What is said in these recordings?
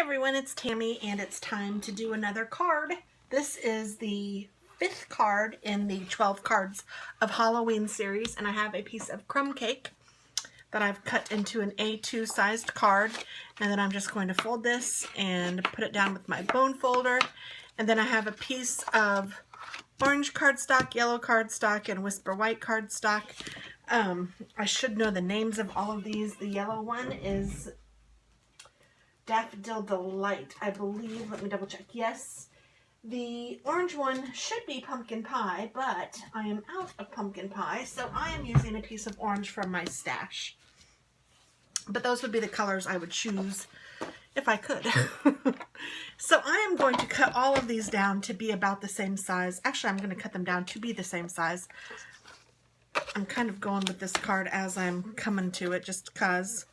everyone, it's Tammy and it's time to do another card. This is the 5th card in the 12 cards of Halloween series, and I have a piece of crumb cake that I've cut into an A2 sized card, and then I'm just going to fold this and put it down with my bone folder. And then I have a piece of orange cardstock, yellow cardstock, and whisper white cardstock. I should know the names of all of these. The yellow one is Daffodil Delight, I believe. Let me double check. Yes. The orange one should be pumpkin pie, but I am out of pumpkin pie, so I am using a piece of orange from my stash. But those would be the colors I would choose if I could. So I am going to cut all of these down to be about the same size. Actually, I'm going to cut them down to be the same size. I'm kind of going with this card as I'm coming to it, just because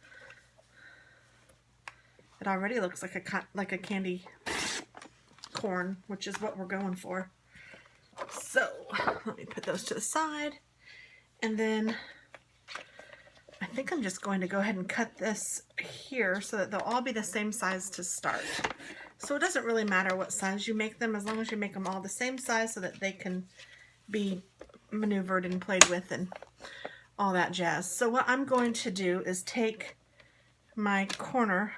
it already looks like a candy corn, which is what we're going for. So let me put those to the side, and then I think I'm just going to go ahead and cut this here so that they'll all be the same size to start. So it doesn't really matter what size you make them, as long as you make them all the same size so that they can be maneuvered and played with and all that jazz. So what I'm going to do is take my corner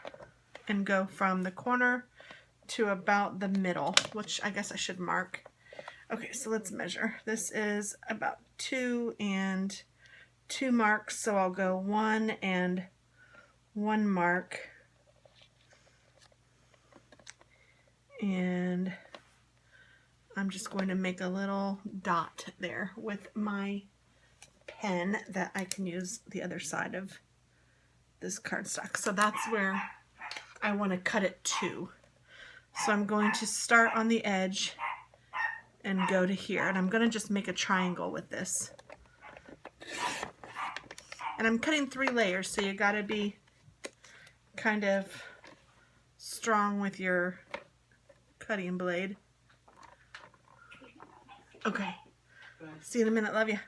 and go from the corner to about the middle, which I guess I should mark. Okay, so let's measure. This is about 2 and 2 marks, so I'll go 1 and 1 mark, and I'm just going to make a little dot there with my pen that I can use the other side of this cardstock. So that's where I want to cut it to. So I'm going to start on the edge and go to here, and I'm going to just make a triangle with this. And I'm cutting 3 layers, so you got to be kind of strong with your cutting blade. Okay. See you in a minute. Love you.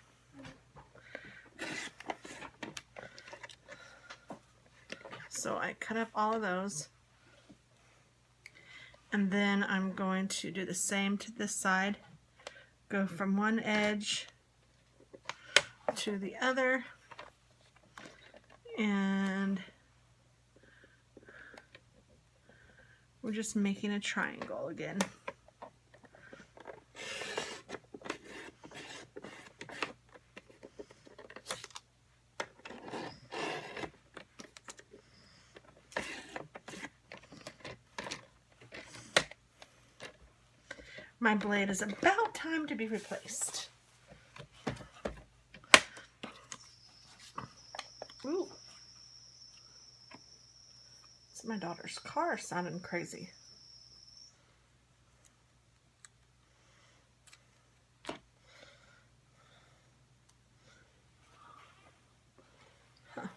So I cut up all of those. And then I'm going to do the same to this side. Go from one edge to the other. And we're just making a triangle again. My blade is about time to be replaced. Ooh. It's my daughter's car sounding crazy.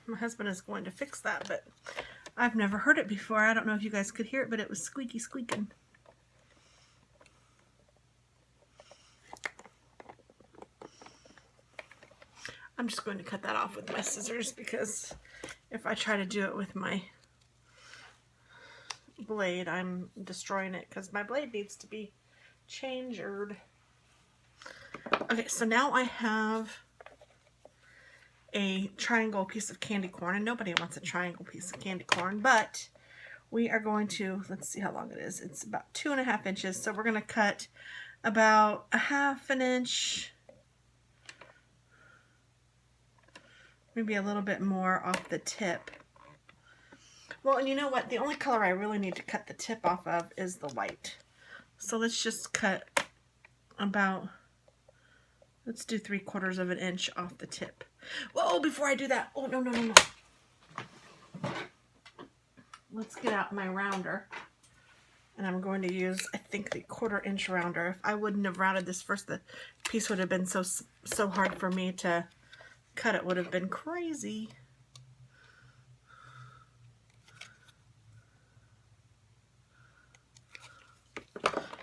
My husband is going to fix that, but I've never heard it before. I don't know if you guys could hear it, but it was squeaky squeaking. I'm just going to cut that off with my scissors, because if I try to do it with my blade, I'm destroying it, because my blade needs to be changed. Okay, so now I have a triangle piece of candy corn, and nobody wants a triangle piece of candy corn, but we are going to, let's see how long it is. It's about 2.5 inches, so we're going to cut about 1/2 inch, maybe a little bit more off the tip. Well, and you know what? The only color I really need to cut the tip off of is the white. So let's just cut about, let's do 3/4 of an inch off the tip. Whoa, before I do that, oh, no. Let's get out my rounder. And I'm going to use, I think, the 1/4 inch rounder. If I wouldn't have rounded this first, the piece would have been so hard for me to cut. It would have been crazy.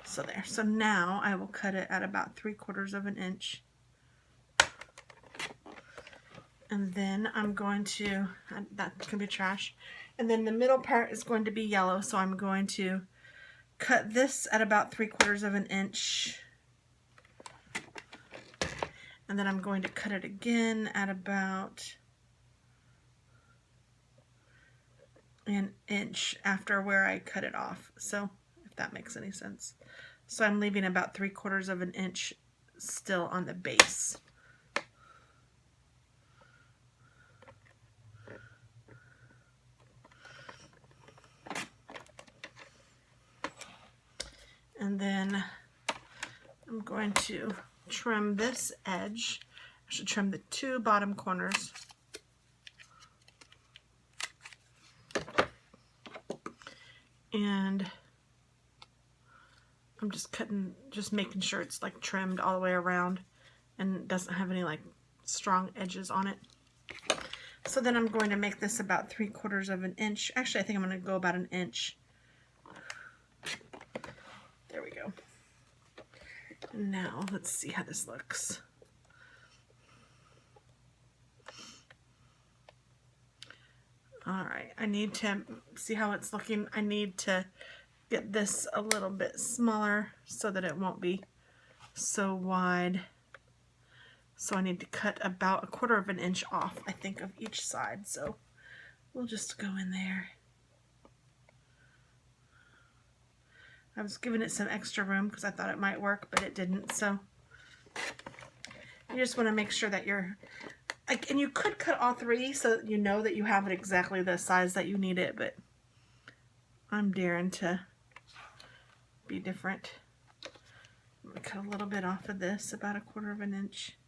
So there. So now I will cut it at about 3/4 of an inch. And then I'm going to, that can be trash. And then the middle part is going to be yellow, so I'm going to cut this at about 3/4 of an inch. And then I'm going to cut it again at about an inch after where I cut it off. So if that makes any sense. So I'm leaving about 3/4 of an inch still on the base. And then I'm going to trim this edge. I should trim the 2 bottom corners. And I'm just making sure it's like trimmed all the way around and doesn't have any like strong edges on it. So then I'm going to make this about 3/4 of an inch. Actually, I think I'm going to go about an inch. There we go. Now let's see how this looks. All right, I need to see how it's looking. I need to get this a little bit smaller so that it won't be so wide. So I need to cut about 1/4 of an inch off, I think, of each side. So we'll just go in there. I was giving it some extra room because I thought it might work, but it didn't. So you just want to make sure that you're, like, and you could cut all 3 so that you know that you have it exactly the size that you need it, but I'm daring to be different. I'm going to cut a little bit off of this, about 1/4 of an inch.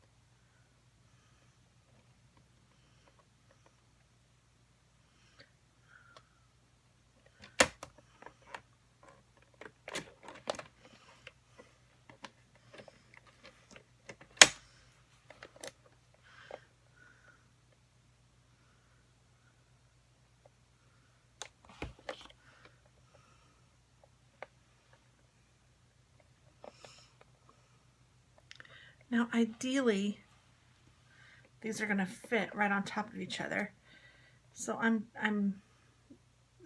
Now, ideally, these are going to fit right on top of each other. So I'm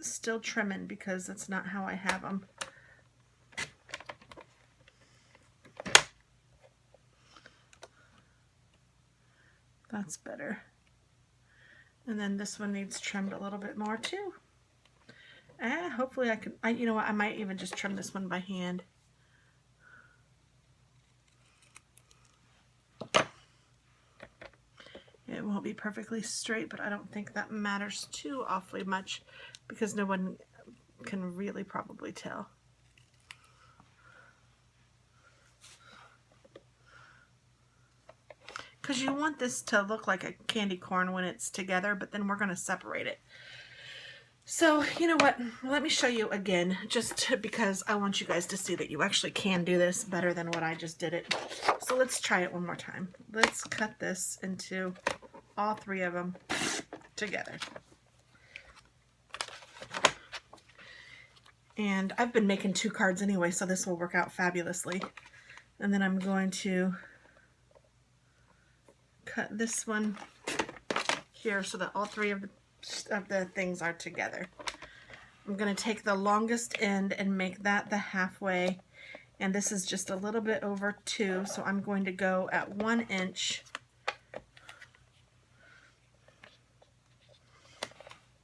still trimming because that's not how I have them. That's better. And then this one needs trimmed a little bit more too. Hopefully I can, you know what, I might even just trim this one by hand. It won't be perfectly straight, but I don't think that matters too awfully much because no one can really probably tell. Because you want this to look like a candy corn when it's together, but then we're going to separate it. So, you know what, let me show you again, just because I want you guys to see that you actually can do this better than what I just did it. So let's try it one more time. Let's cut this into all 3 of them together. And I've been making 2 cards anyway, so this will work out fabulously. And then I'm going to cut this one here so that all 3 of the things are together. I'm going to take the longest end and make that the halfway, and this is just a little bit over 2, so I'm going to go at 1 inch,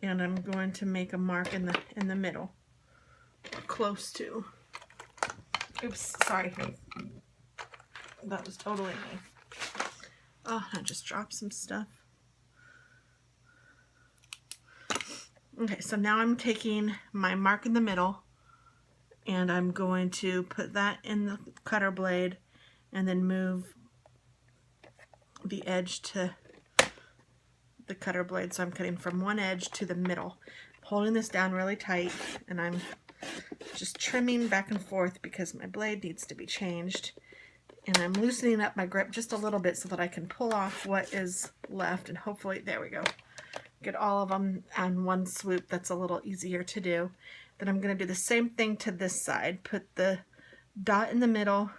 and I'm going to make a mark in the middle, close to. Oops, sorry. That was totally me. Oh, I just dropped some stuff. Okay, so now I'm taking my mark in the middle and I'm going to put that in the cutter blade and then move the edge to the cutter blade. So I'm cutting from one edge to the middle. I'm holding this down really tight and I'm just trimming back and forth because my blade needs to be changed. And I'm loosening up my grip just a little bit so that I can pull off what is left and hopefully, there we go. Get all of them on one swoop. That's a little easier to do. Then I'm going to do the same thing to this side. Put the dot in the middle,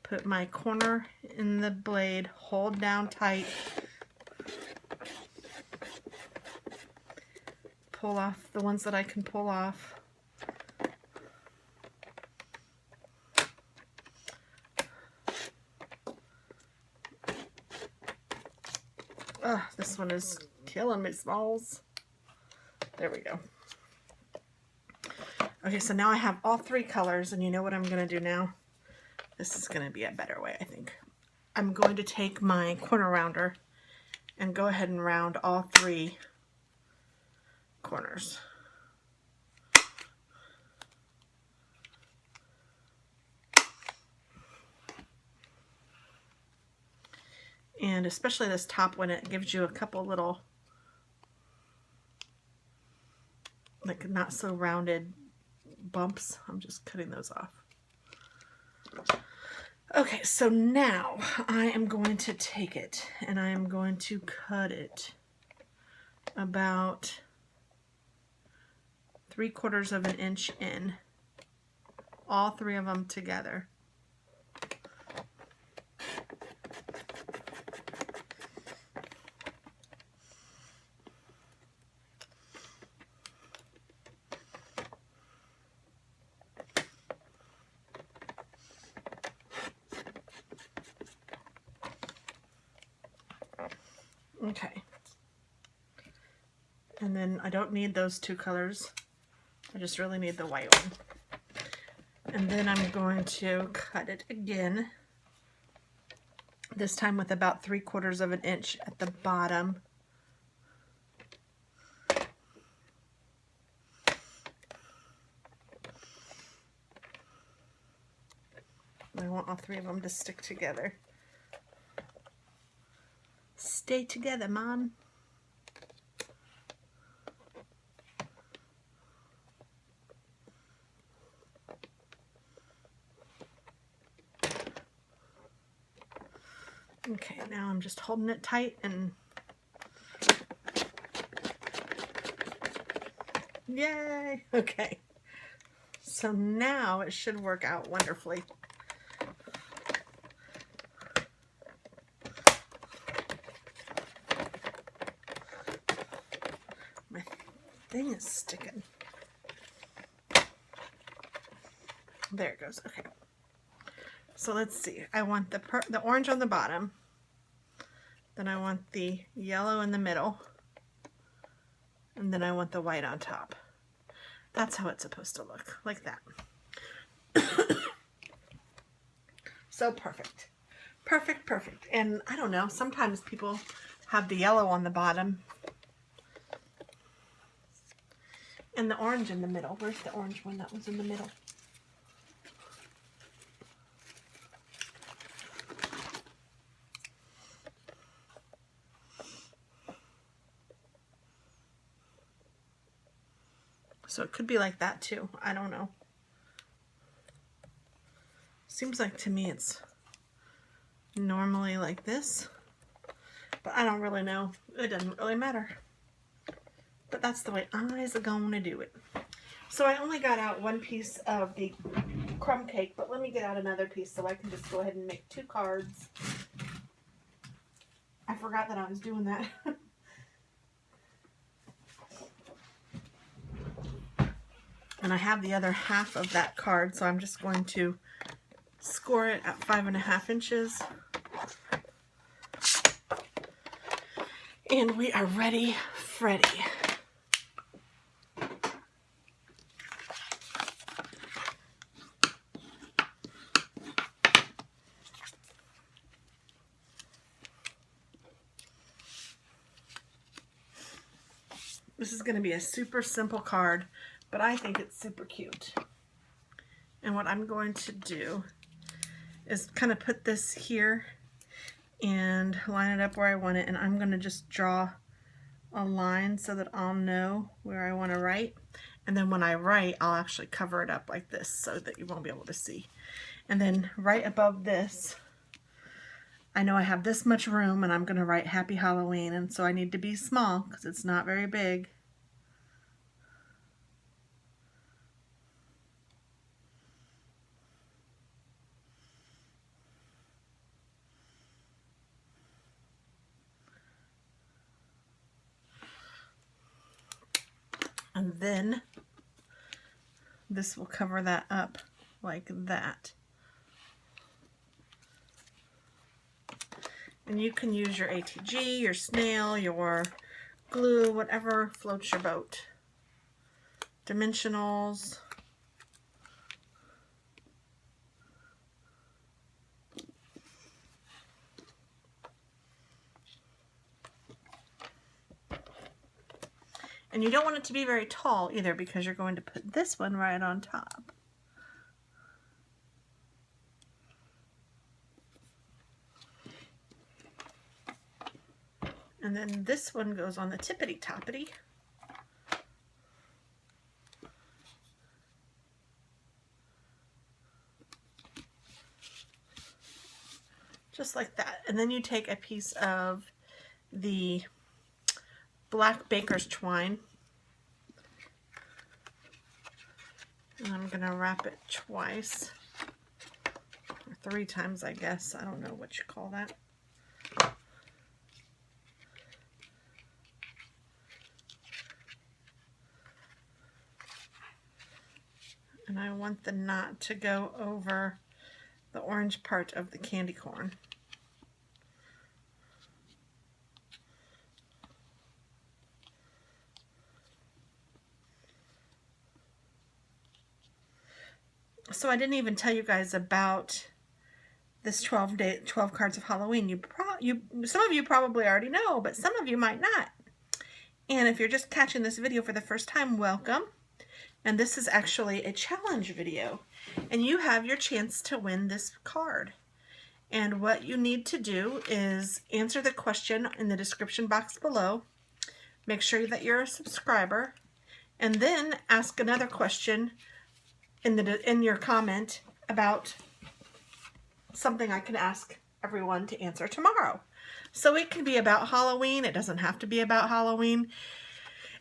put my corner in the blade, hold down tight, pull off the ones that I can pull off. Oh, this one is killing me, Smalls. There we go. Okay, so now I have all 3 colors, and you know what I'm going to do now? This is going to be a better way, I think. I'm going to take my corner rounder and go ahead and round all 3 corners. And especially this top one, it gives you a couple little, like, not so rounded bumps. I'm just cutting those off. Okay, so now I am going to take it and I am going to cut it about 3/4 of an inch in, all 3 of them together. Okay, and then I don't need those 2 colors, I just really need the white one. And then I'm going to cut it again, this time with about 3/4 of an inch at the bottom. I want all 3 of them to stick together. Stay together, Mom. Okay, now I'm just holding it tight and yay! Okay, so now it should work out wonderfully. My thing is sticking. There it goes. Okay. So let's see. I want the orange on the bottom. Then I want the yellow in the middle. And then I want the white on top. That's how it's supposed to look, like that. So perfect. Perfect, perfect. And I don't know, sometimes people have the yellow on the bottom and the orange in the middle. Where's the orange one that was in the middle? So it could be like that too. I don't know. Seems like to me it's normally like this, but I don't really know. It doesn't really matter. But that's the way I's going to do it. So I only got out 1 piece of the crumb cake, but let me get out another piece so I can just go ahead and make 2 cards. I forgot that I was doing that. And I have the other half of that card, so I'm just going to score it at 5.5 inches. And we are ready, Freddy. This is going to be a super simple card, but I think it's super cute. And what I'm going to do is kind of put this here and line it up where I want it, and I'm going to just draw a line so that I'll know where I want to write. And then when I write, I'll actually cover it up like this so that you won't be able to see. And then right above this, I know I have this much room, and I'm going to write Happy Halloween, and so I need to be small because it's not very big. And then this will cover that up like that. And you can use your ATG, your snail, your glue, whatever floats your boat. Dimensionals. And you don't want it to be very tall either, because you're going to put this one right on top. And then this one goes on the tippity-toppity. Just like that. And then you take a piece of the black baker's twine. And I'm going to wrap it twice. Or 3 times, I guess. I don't know what you call that. And I want the knot to go over the orange part of the candy corn. So I didn't even tell you guys about this 12 cards of Halloween. Some of you probably already know, but some of you might not. And if you're just catching this video for the first time, welcome. And this is actually a challenge video. And you have your chance to win this card. And what you need to do is answer the question in the description box below. Make sure that you're a subscriber. And then ask another question in your comment about something I can ask everyone to answer tomorrow. So it can be about Halloween. It doesn't have to be about Halloween.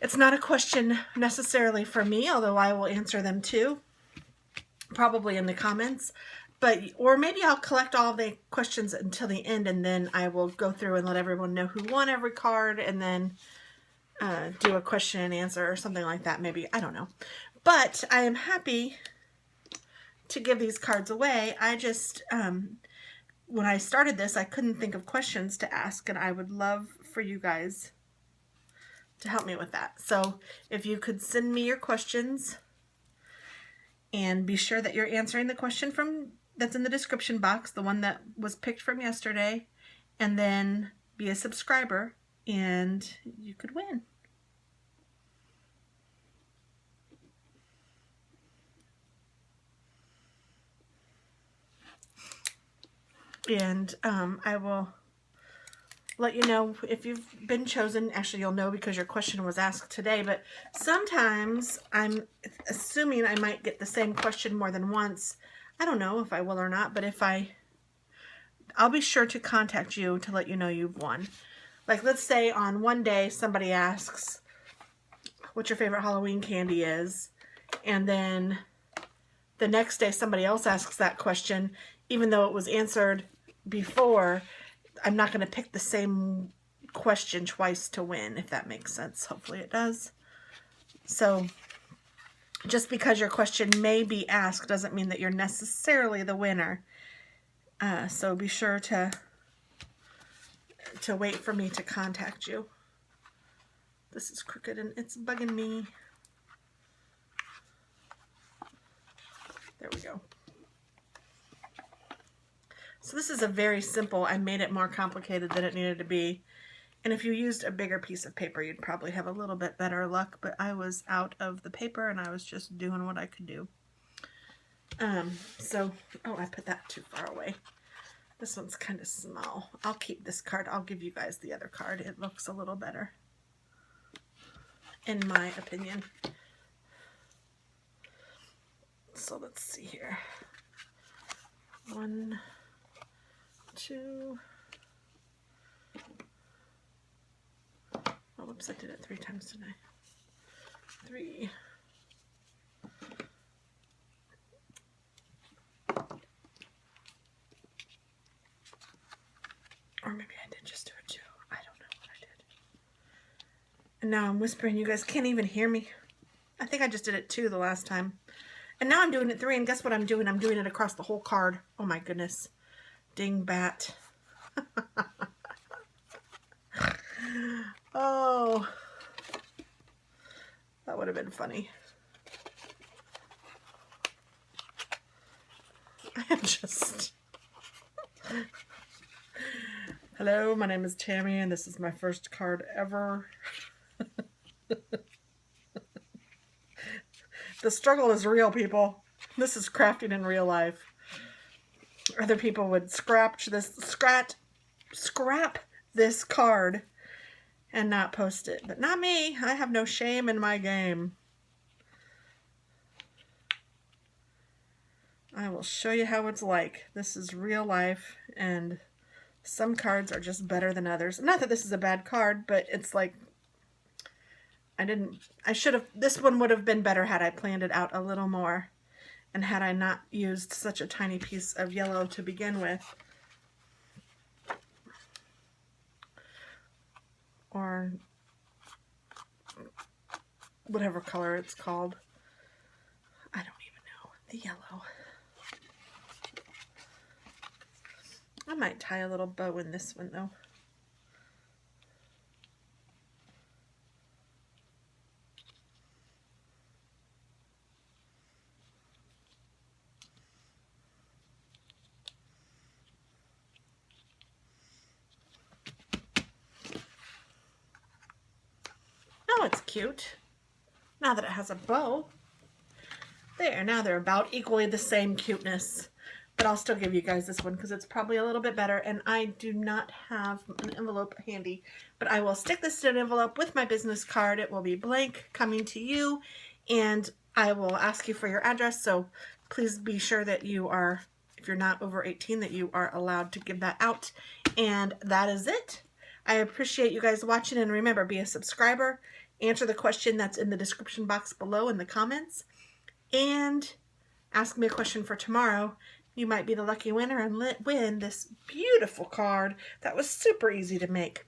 It's not a question necessarily for me, although I will answer them too, probably in the comments. Or maybe I'll collect all the questions until the end, and then I will go through and let everyone know who won every card, and then do a question and answer or something like that. Maybe, I don't know. But I am happy to give these cards away. I just, when I started this, I couldn't think of questions to ask, and I would love for you guys to help me with that. So if you could send me your questions, and be sure that you're answering the question that's in the description box, the one that was picked from yesterday, and then be a subscriber, and you could win. And I will let you know if you've been chosen. Actually, you'll know because your question was asked today, but sometimes I'm assuming I might get the same question more than once. I don't know if I will or not, but if I'll be sure to contact you to let you know you've won. Like, let's say on one day somebody asks what your favorite Halloween candy is, and then the next day somebody else asks that question, even though it was answered before. I'm not going to pick the same question twice to win, if that makes sense. Hopefully it does. So just because your question may be asked doesn't mean that you're necessarily the winner. So be sure to wait for me to contact you. This is crooked and it's bugging me. There we go. So this is a very simple, I made it more complicated than it needed to be. And if you used a bigger piece of paper, you'd probably have a little bit better luck, but I was out of the paper and I was just doing what I could do. Oh, I put that too far away. This one's kind of small. I'll keep this card. I'll give you guys the other card. It looks a little better, in my opinion. So let's see here. 1, 2. Oh, whoops, I did it 3 times today. 3. Or maybe I did just do it 2. I don't know what I did. And now I'm whispering. You guys can't even hear me. I think I just did it 2 the last time. And now I'm doing it 3, and guess what I'm doing? I'm doing it across the whole card. Oh my goodness. Ding bat. Oh. That would have been funny. I am just... Hello, my name is Tammy, and this is my first card ever. The struggle is real, people. This is crafting in real life. Other people would scrap this card and not post it, but not me. I have no shame in my game. I will show you how it's like. This is real life, and some cards are just better than others. Not that this is a bad card, but it's like this one would have been better had I planned it out a little more and had I not used such a tiny piece of yellow to begin with. Or whatever color it's called. I don't even know. The yellow. I might tie a little bow in this one though. Oh, it's cute. Now that it has a bow. There, now they're about equally the same cuteness. But I'll still give you guys this one because it's probably a little bit better, and I do not have an envelope handy. But I will stick this in an envelope with my business card. It will be blank, coming to you, and I will ask you for your address. So please be sure that you are, if you're not over 18, that you are allowed to give that out. And that is it. I appreciate you guys watching, and remember, be a subscriber. Answer the question that's in the description box below in the comments, and ask me a question for tomorrow. You might be the lucky winner and win this beautiful card that was super easy to make.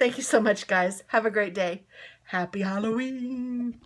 Thank you so much, guys. Have a great day. Happy Halloween.